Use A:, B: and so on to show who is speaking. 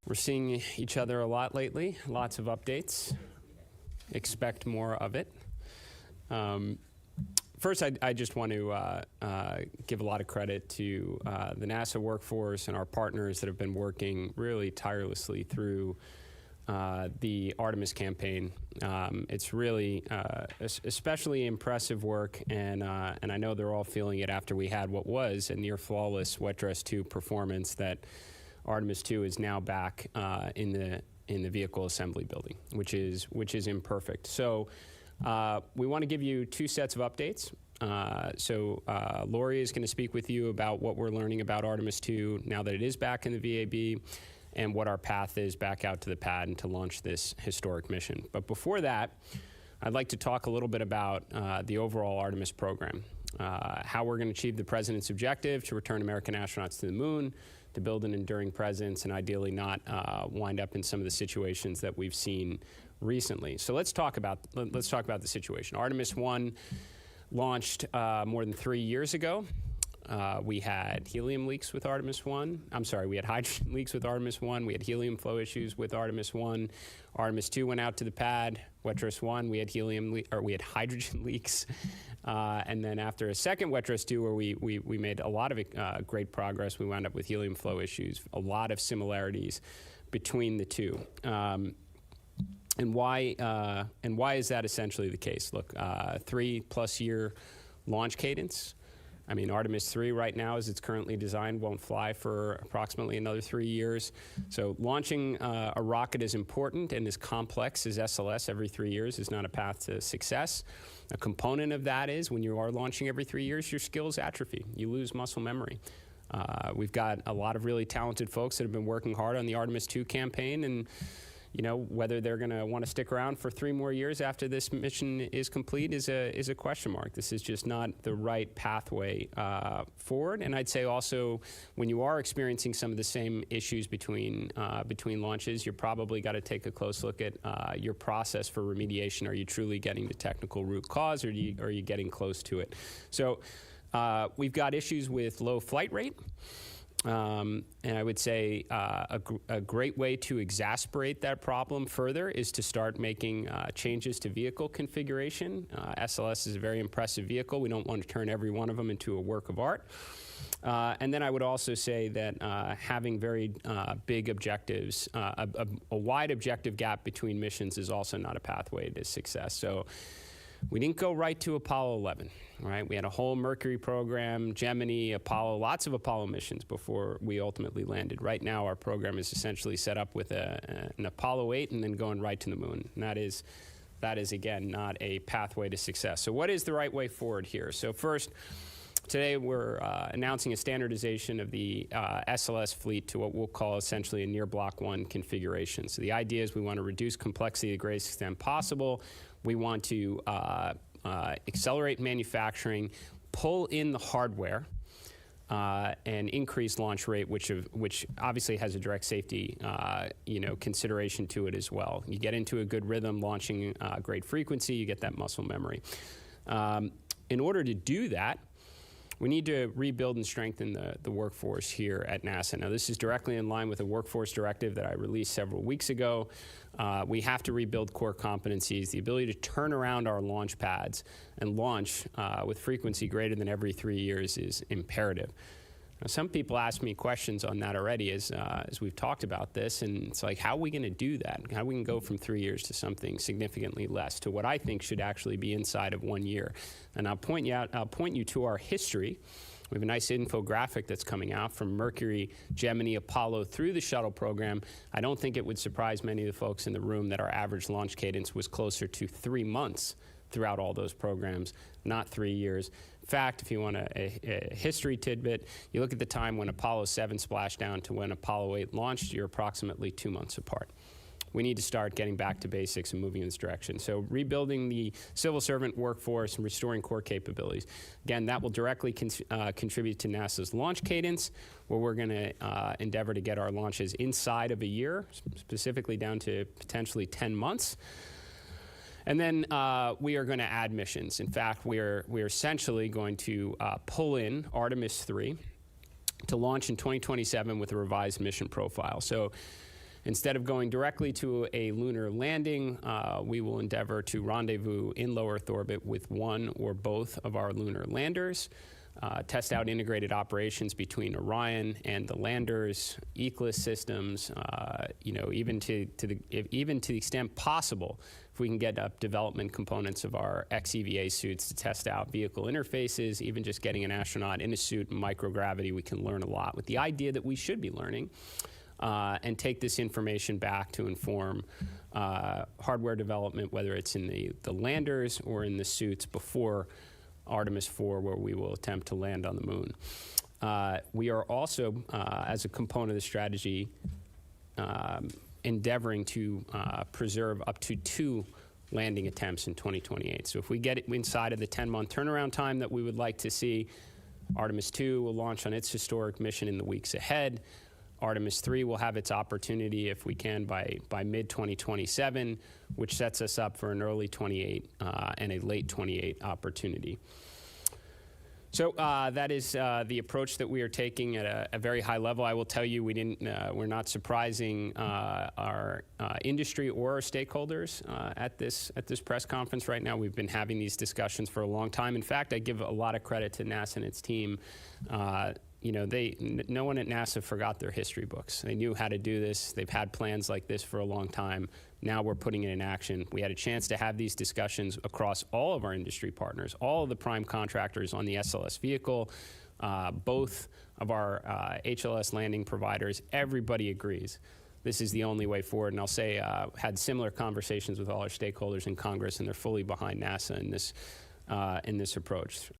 A: We're seeing each other a lot lately, lots of updates. Expect more of it. First, I just want to give a lot of credit to the NASA workforce and our partners that have been working really tirelessly through the Artemis campaign. It's really especially impressive work, and I know they're all feeling it after we had what was a near flawless Wet Dress 2 performance. That Artemis 2 is now back in the vehicle assembly building, which is imperfect. So we want to give you two sets of updates. Lori is going to speak with you about what we're learning about Artemis 2 now that it is back in the VAB, and what our path is back out to the pad and to launch this historic mission. But before that, I'd like to talk a little bit about the overall Artemis program, how we're going to achieve the President's objective to return American astronauts to the moon, to build an enduring presence, and ideally not wind up in some of the situations that we've seen recently. So let's talk about the situation. Artemis 1 launched more than 3 years ago. We had helium leaks with Artemis 1. I'm sorry, we had hydrogen leaks with Artemis 1. We had helium flow issues with Artemis 1. Artemis 2 went out to the pad. Wet Dress 1, we had hydrogen leaks. And then after a second Wet Dress 2, where we made a lot of great progress, we wound up with helium flow issues. A lot of similarities between the two. And why is that essentially the case? Look, 3+ year launch cadence. I mean, Artemis 3 right now, as it's currently designed, won't fly for approximately another 3 years. So launching a rocket as important and as complex as SLS every 3 years is not a path to success. A component of that is when you are launching every 3 years, your skills atrophy. You lose muscle memory. We've got a lot of really talented folks that have been working hard on the Artemis 2 campaign, and you know, whether they're going to want to stick around for 3 more years after this mission is complete is a question mark. This is just not the right pathway forward. And I'd say also, when you are experiencing some of the same issues between launches, you're probably got to take a close look at your process for remediation. Are you truly getting the technical root cause, or are you getting close to it? So we've got issues with low flight rate. And I would say a great way to exacerbate that problem further is to start making changes to vehicle configuration. SLS is a very impressive vehicle. We don't want to turn every one of them into a work of art. And then I would also say that having very big objectives, a wide objective gap between missions is also not a pathway to success. So we didn't go right to Apollo 11, right? We had a whole Mercury program, Gemini, Apollo, lots of Apollo missions before we ultimately landed. Right now, our program is essentially set up with an Apollo 8 and then going right to the moon. And that is, again, not a pathway to success. So what is the right way forward here? So first, today we're announcing a standardization of the SLS fleet to what we'll call essentially a near Block 1 configuration. So the idea is we want to reduce complexity to the greatest extent possible. We want to accelerate manufacturing, pull in the hardware, and increase launch rate, which obviously has a direct safety consideration to it as well. You get into a good rhythm, launching great frequency, you get that muscle memory. In order to do that, we need to rebuild and strengthen the workforce here at NASA. Now, this is directly in line with a workforce directive that I released several weeks ago. We have to rebuild core competencies. The ability to turn around our launch pads and launch with frequency greater than every 3 years is imperative. Now, some people ask me questions on that already as we've talked about this, and it's like, how are we going to do that? How we can go from 3 years to something significantly less, to what I think should actually be inside of 1 year? And I'll point you to our history. We have a nice infographic that's coming out from Mercury, Gemini, Apollo through the shuttle program. I don't think it would surprise many of the folks in the room that our average launch cadence was closer to 3 months throughout all those programs, not 3 years. In fact, if you want a history tidbit, you look at the time when Apollo 7 splashed down to when Apollo 8 launched, you're approximately 2 months apart. We need to start getting back to basics and moving in this direction. So rebuilding the civil servant workforce and restoring core capabilities. Again, that will directly contribute to NASA's launch cadence, where we're going to endeavor to get our launches inside of a year, specifically down to potentially 10 months. And then we are going to add missions. In fact, we're essentially going to pull in Artemis 3 to launch in 2027 with a revised mission profile. So Instead of going directly to a lunar landing, we will endeavor to rendezvous in low Earth orbit with one or both of our lunar landers, test out integrated operations between Orion and the landers, ECLSS systems, even to the extent possible, if we can get up development components of our XEVA suits to test out vehicle interfaces, even just getting an astronaut in a suit in microgravity, we can learn a lot with the idea that we should be learning. And take this information back to inform hardware development, whether it's in the landers or in the suits before Artemis 4, where we will attempt to land on the moon. We are also, as a component of the strategy, endeavoring to preserve up to 2 landing attempts in 2028. So if we get it inside of the 10-month turnaround time that we would like to see, Artemis 2 will launch on its historic mission in the weeks ahead. Artemis 3 will have its opportunity, if we can, by mid-2027, which sets us up for an early 28 and a late 28 opportunity. So that is the approach that we are taking at a very high level. I will tell you, we're not surprising our industry or our stakeholders at this press conference right now. We've been having these discussions for a long time. In fact, I give a lot of credit to NASA and its team. No one at NASA forgot their history books. They knew how to do this. They've had plans like this for a long time. Now we're putting it in action. We had a chance to have these discussions across all of our industry partners, all of the prime contractors on the SLS vehicle, both of our HLS landing providers. Everybody agrees this is the only way forward. And I'll say, had similar conversations with all our stakeholders in Congress, and they're fully behind NASA in this approach.